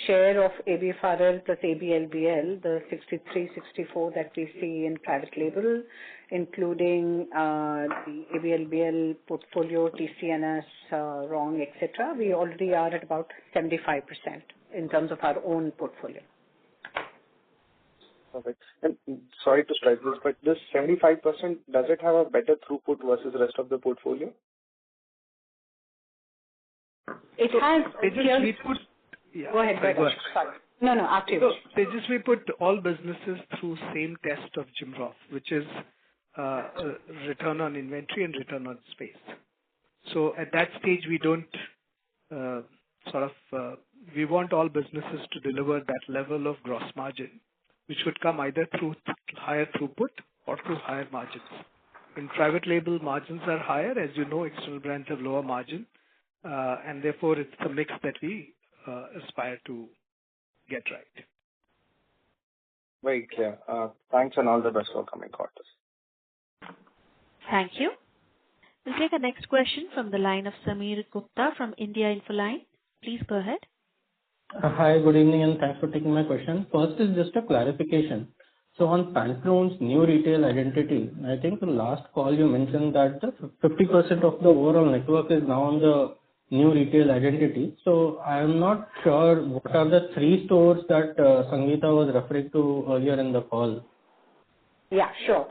share of ABFRL plus ABLBL, the 63-64 that we see in private label, including the ABLBL portfolio, TCNS, Wrong, etc., we already are at about 75% in terms of our own portfolio. Perfect. And sorry to strike this, but this 75%, does it have a better throughput versus the rest of the portfolio? It has. Yeah. Go ahead. Sorry. No, after you. So we put all businesses through same test of Jim-Roth, which is return on inventory and return on space. So at that stage, we don't we want all businesses to deliver that level of gross margin, which would come either through higher throughput or through higher margins. In private label, margins are higher. As you know, external brands have lower margin, and therefore it's the mix that we aspire to get right. Very clear. Thanks and all the best for coming quarters. Thank you. We'll take a next question from the line of Sameer Gupta from India Infoline. Please go ahead. Hi, good evening, and thanks for taking my question. First is just a clarification. So on Pantaloons' new retail identity, I think the last call you mentioned that 50% of the overall network is now on the new retail identity. So I am not sure what are the 3 stores that Sangeeta was referring to earlier in the call. Yeah, sure.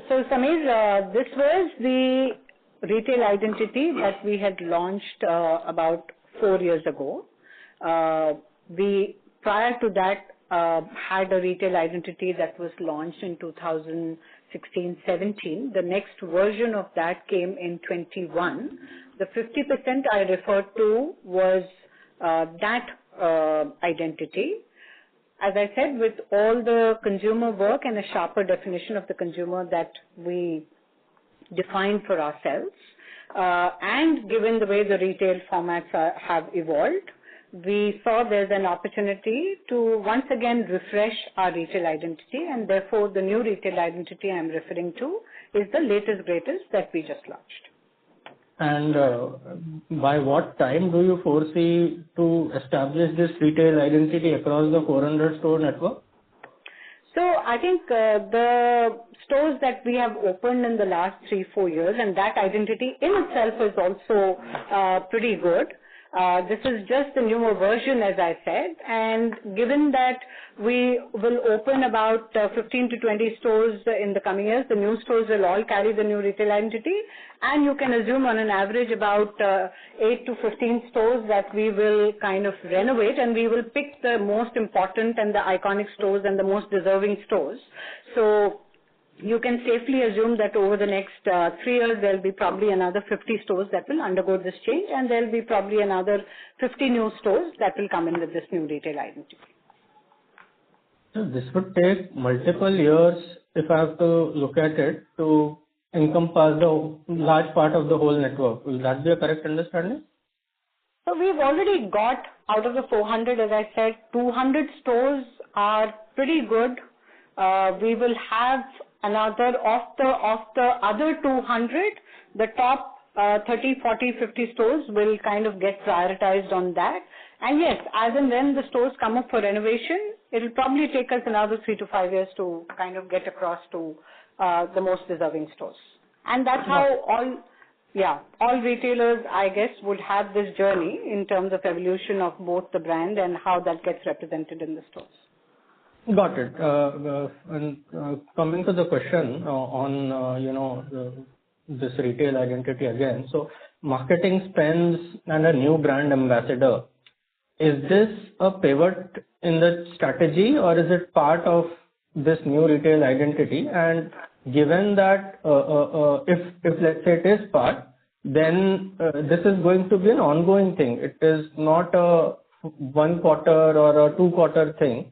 So Sameer, this was the retail identity that we had launched about 4 years ago. We, prior to that, had a retail identity that was launched in 2016-17. The next version of that came in 21. The 50% I referred to was that identity. As I said, with all the consumer work and a sharper definition of the consumer that we defined for ourselves, and given the way the retail formats have evolved, we saw there's an opportunity to once again refresh our retail identity, and therefore the new retail identity I'm referring to is the latest greatest that we just launched. And by what time do you foresee to establish this retail identity across the 400 store network? So I think the stores that we have opened in the last 3-4 years, and that identity in itself is also pretty good. This is just the newer version, as I said, and given that we will open about 15 to 20 stores in the coming years, the new stores will all carry the new retail identity, and you can assume on an average about 8 to 15 stores that we will kind of renovate, and we will pick the most important and the iconic stores and the most deserving stores. So you can safely assume that over the next 3 years, there will be probably another 50 stores that will undergo this change, and there will be probably another 50 new stores that will come in with this new retail identity. So this would take multiple years, if I have to look at it, to encompass the large part of the whole network. Will that be a correct understanding? So we've already got out of the 400, as I said, 200 stores are pretty good. We will have another of the other 200, the top 30, 40, 50 stores will kind of get prioritized on that. And yes, as and when the stores come up for renovation, it will probably take us another 3 to 5 years to kind of get across to the most deserving stores. And that's how all retailers, I guess, would have this journey in terms of evolution of both the brand and how that gets represented in the stores. Got it. And coming to the question on this retail identity again. So marketing spends and a new brand ambassador. Is this a pivot in the strategy, or is it part of this new retail identity? And given that if let's say it is part, then this is going to be an ongoing thing. It is not a 1 quarter or a 2 quarter thing.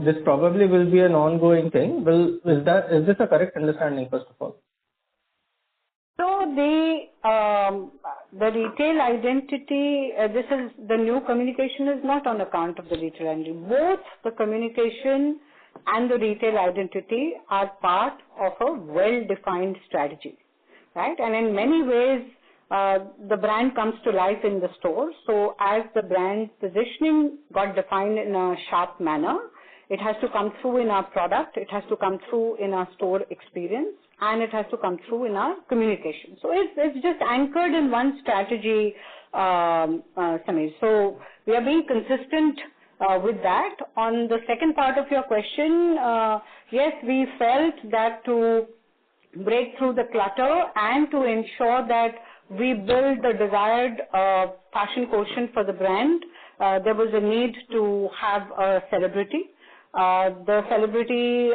This probably will be an ongoing thing. Is this a correct understanding, first of all? So the retail identity, this is the new communication is not on account of the retail identity. Both the communication and the retail identity are part of a well-defined strategy, right? And in many ways, the brand comes to life in the store. So as the brand positioning got defined in a sharp manner, it has to come through in our product, it has to come through in our store experience, and it has to come through in our communication. So it's just anchored in one strategy, Samir. So we are being consistent with that. On the second part of your question, yes, we felt that to break through the clutter and to ensure that we build the desired fashion quotient for the brand, there was a need to have a celebrity. The celebrity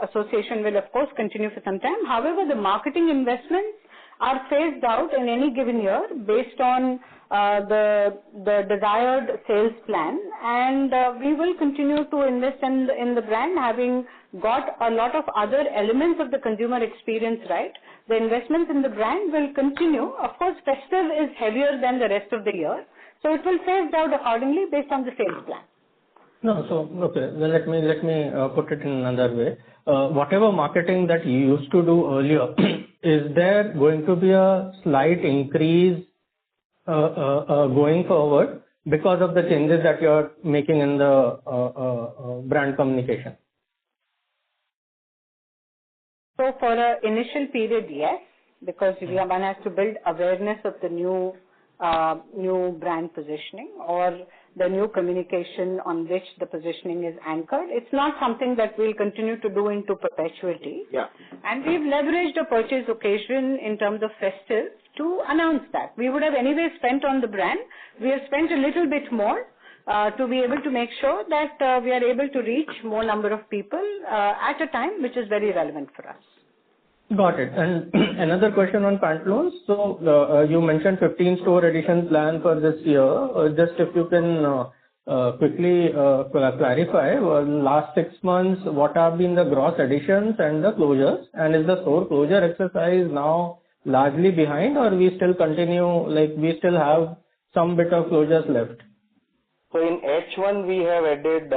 association will of course continue for some time. However, the marketing investments are phased out in any given year based on the desired sales plan, and we will continue to invest in the brand, having got a lot of other elements of the consumer experience right. The investments in the brand will continue. Of course, festive is heavier than the rest of the year, so it will phase out accordingly based on the sales plan. No, so okay. Then let me put it in another way. Whatever marketing that you used to do earlier, is there going to be a slight increase going forward because of the changes that you're making in the brand communication? So for an initial period, yes, because one has to build awareness of the new brand positioning or the new communication on which the positioning is anchored. It's not something that we'll continue to do into perpetuity. Yeah. And we've leveraged a purchase occasion in terms of festive to announce that. We would have anyway spent on the brand. We have spent a little bit more to be able to make sure that we are able to reach more number of people at a time which is very relevant for us. Got it. And another question on Pantaloons. So you mentioned 15 store addition plan for this year. Just if you can quickly clarify, last 6 months, what have been the gross additions and the closures? And is the store closure exercise now largely behind, or we still continue, like we still have some bit of closures left? So in H1, we have added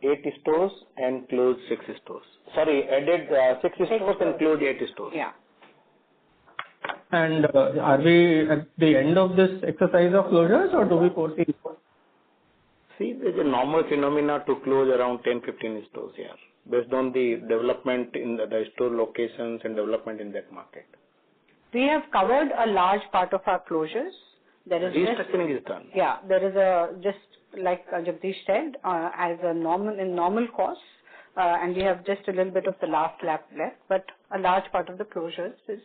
80 stores and closed 6 stores. Sorry, added 60 stores and closed 80 stores. Yeah. And are we at the end of this exercise of closures, or do we foresee? See, there's a normal phenomena to close around 10-15 stores here, based on the development in the store locations and development in that market. We have covered a large part of our closures. There is restructuring is done. Yeah, there is just like Jagdish said, as a normal cost, and we have just a little bit of the last lap left, but a large part of the closures is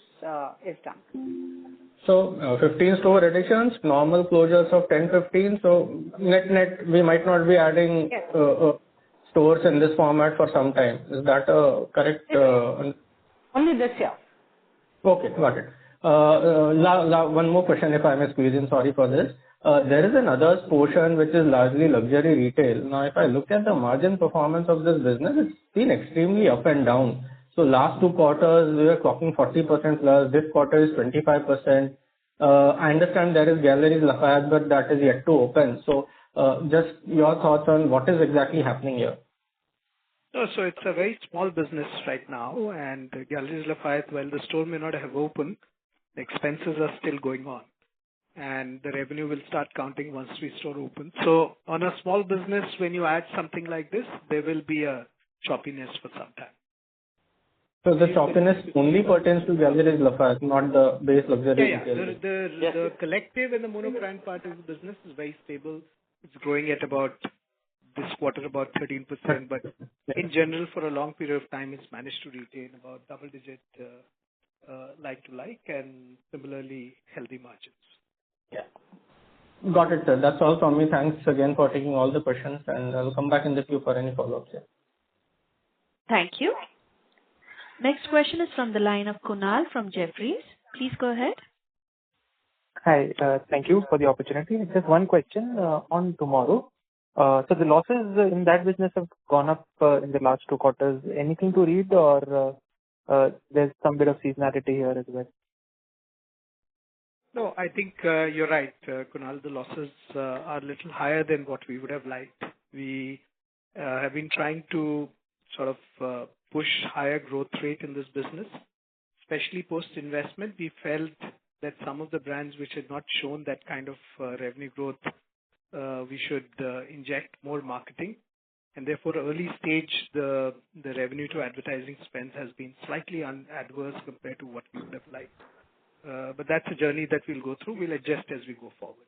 done. So 15 store additions, normal closures of 10-15. So net we might not be adding stores in this format for some time. Is that correct? Only this year. Okay, got it. One more question, if I may squeeze in. Sorry for this. There is another portion which is largely luxury retail. Now, if I look at the margin performance of this business, it's been extremely up and down. So last 2 quarters, we were clocking 40% plus. This quarter is 25%. I understand there is Galeries Lafayette, but that is yet to open. So just your thoughts on what is exactly happening here. No, so it's a very small business right now, and Galeries Lafayette, while the store may not have opened, the expenses are still going on, and the revenue will start counting once the store opens. So on a small business, when you add something like this, there will be a choppiness for some time. So the choppiness only pertains to Galeries Lafayette, not the base luxury retail. The collective and the monobrand part of the business is very stable. It's growing at about this quarter about 13%, but in general, for a long period of time, it's managed to retain about double-digit like-to-like and similarly healthy margins. Yeah. Got it, sir. That's all from me. Thanks again for taking all the questions, and I'll come back in the queue for any follow-ups. Yeah. Thank you. Next question is from the line of Kunal from Jefferies. Please go ahead. Hi, thank you for the opportunity. Just one question on tomorrow. So the losses in that business have gone up in the last 2 quarters. Anything to read, or there's some bit of seasonality here as well? No, I think you're right, Kunal. The losses are a little higher than what we would have liked. We have been trying to sort of push higher growth rate in this business, especially post-investment. We felt that some of the brands which had not shown that kind of revenue growth, we should inject more marketing. And therefore, early stage, the revenue to advertising spend has been slightly adverse compared to what we would have liked. But that's a journey that we'll go through. We'll adjust as we go forward.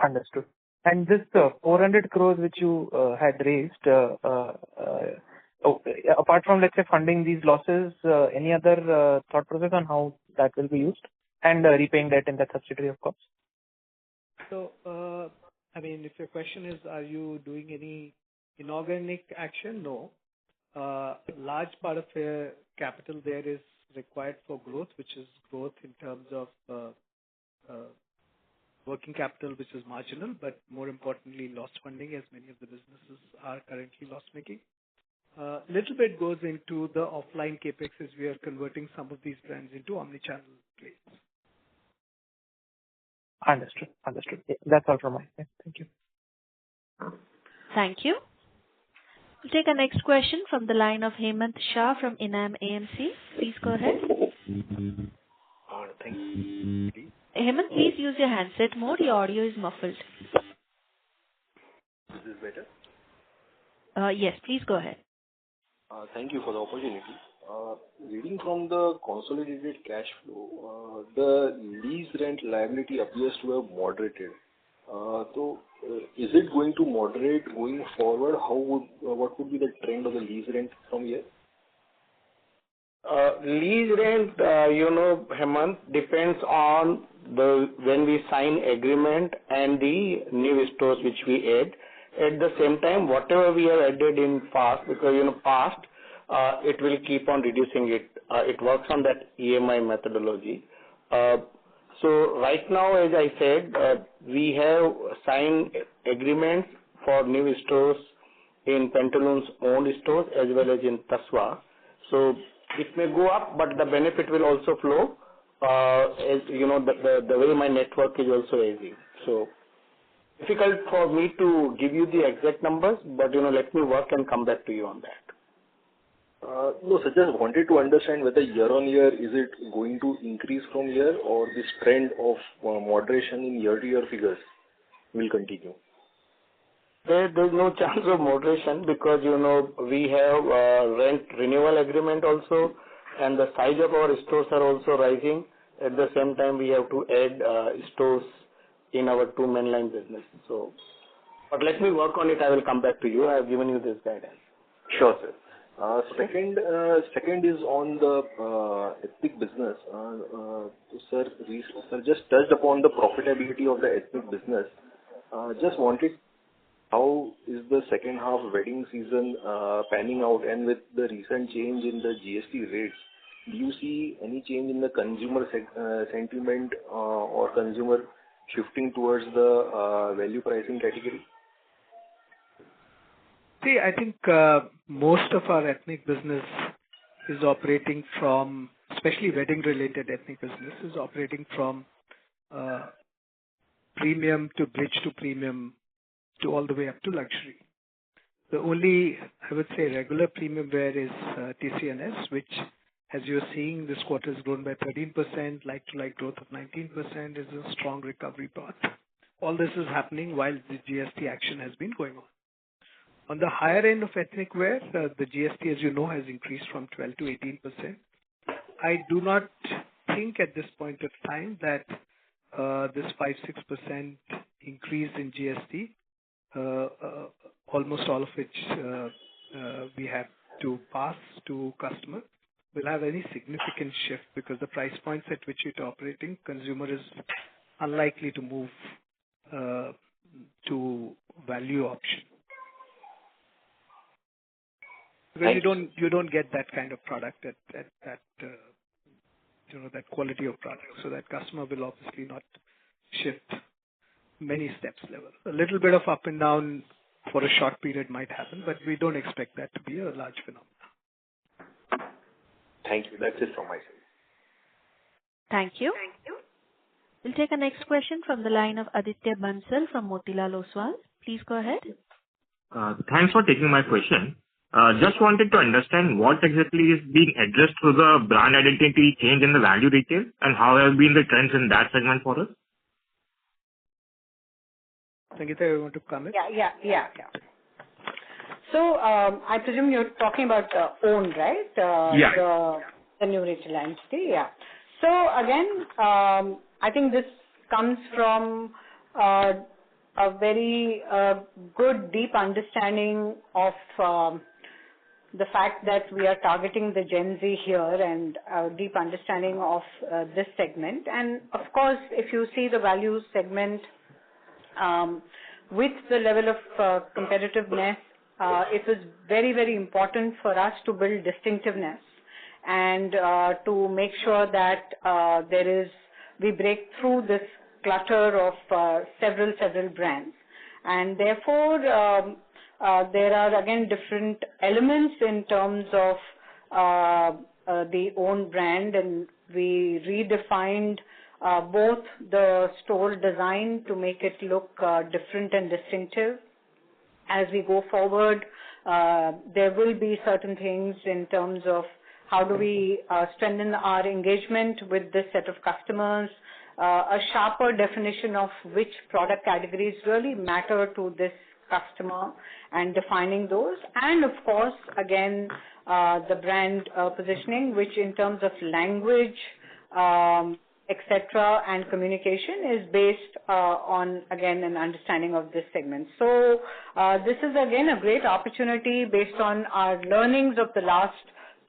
Understood. And this 400 crores which you had raised, apart from, let's say, funding these losses, any other thought process on how that will be used and repaying debt in that subsidiary, of course? So, I mean, if your question is, are you doing any inorganic action? No. Large part of capital there is required for growth, which is growth in terms of working capital, which is marginal, but more importantly, loss funding, as many of the businesses are currently loss-making. Little bit goes into the offline capex as we are converting some of these brands into omnichannel plays. Understood. Yeah, that's all from my side. Thank you. Thank you. We'll take our next question from the line of Hemant Shah from Enam AMC. Please go ahead. Thank you. Hemant, please use your handset mode. Your audio is muffled. Is this better? Yes, please go ahead. Thank you for the opportunity. Reading from the consolidated cash flow, the lease rent liability appears to have moderated. So, is it going to moderate going forward? What would be the trend of the lease rent from here? Lease rent, Hemant, depends on when we sign agreement and the new stores which we add. At the same time, whatever we have added in past, because past, it will keep on reducing it. It works on that EMI methodology. So right now, as I said, we have signed agreements for new stores in Pantaloons' own stores as well as in Tasva. So it may go up, but the benefit will also flow, as the way my network is also aging. So difficult for me to give you the exact numbers, but let me work and come back to you on that. No, sir, just wanted to understand whether year on year is it going to increase from here, or this trend of moderation in year-to-year figures will continue? There's no chance of moderation because we have rent renewal agreement also, and the size of our stores are also rising. At the same time, we have to add stores in our two mainline business. But let me work on it. I will come back to you. I have given you this guidance. Sure, sir. Second is on the ethnic business. Sir just touched upon the profitability of the ethnic business. Just wanted, how is the second half wedding season panning out, and with the recent change in the GST rates, do you see any change in the consumer sentiment or consumer shifting towards the value pricing category? See, I think most of our ethnic business is operating from, especially wedding-related ethnic business, is operating from premium to bridge to premium to all the way up to luxury. The only, I would say, regular premium wear is TCNS, which, as you're seeing, this quarter has grown by 13%, like-to-like growth of 19% is a strong recovery path. All this is happening while the GST action has been going on. On the higher end of ethnic wear, the GST, as you know, has increased from 12 to 18%. I do not think at this point of time that this 5-6% increase in GST, almost all of which we have to pass to customers, will have any significant shift, because the price points at which it's operating, consumer is unlikely to move to value option. Because you don't get that kind of product at that quality of product. So that customer will obviously not shift many steps level. A little bit of up and down for a short period might happen, but we don't expect that to be a large phenomenon. Thank you. That's it from my side. Thank you. We'll take a next question from the line of Aditya Bansal from Motilal Oswal. Please go ahead. Thanks for taking my question. Just wanted to understand what exactly is being addressed through the brand identity change in the value retail, and how have been the trends in that segment for us? Sangeeta, you want to comment? Yeah. So, I presume you're talking about OWN, right? Yeah. The new retail entity, yeah. So again, I think this comes from a very good, deep understanding of the fact that we are targeting the Gen Z here, and a deep understanding of this segment. And of course, if you see the value segment, with the level of competitiveness, it was very, very important for us to build distinctiveness and to make sure that we break through this clutter of several brands. And therefore, there are again different elements in terms of the own brand, and we redefined both the store design to make it look different and distinctive. As we go forward, there will be certain things in terms of how do we strengthen our engagement with this set of customers, a sharper definition of which product categories really matter to this customer and defining those. And of course, again, the brand positioning, which in terms of language, etc., and communication is based on, again, an understanding of this segment. So this is again a great opportunity based on our learnings of the last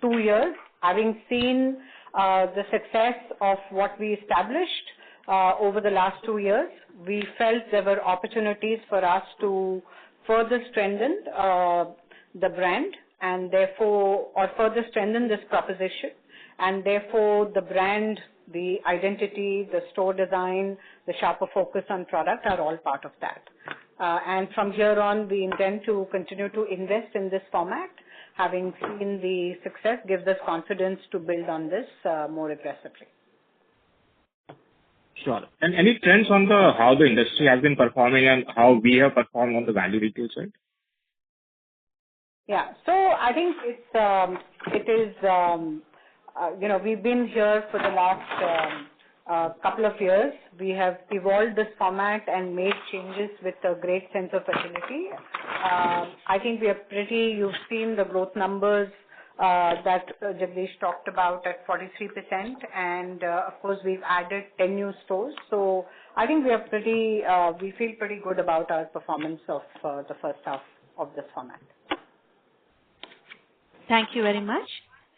2 years. Having seen the success of what we established over the last 2 years, we felt there were opportunities for us to further strengthen the brand, and therefore, or further strengthen this proposition, and therefore the brand, the identity, the store design, the sharper focus on product are all part of that. And from here on, we intend to continue to invest in this format. Having seen the success gives us confidence to build on this more aggressively. Sure. And any trends on how the industry has been performing and how we have performed on the value retail side? Yeah. So I think we've been here for the last couple of years. We have evolved this format and made changes with a great sense of agility. I think you've seen the growth numbers that Jagdish talked about at 43%, and of course we've added 10 new stores. So I think we feel pretty good about our performance of the first half of this format. Thank you very much.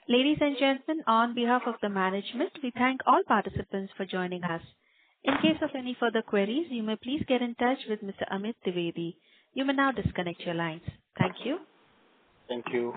Ladies and gentlemen, on behalf of the management, we thank all participants for joining us. In case of any further queries, you may please get in touch with Mr. Amit Trivedi. You may now disconnect your lines. Thank you. Thank you.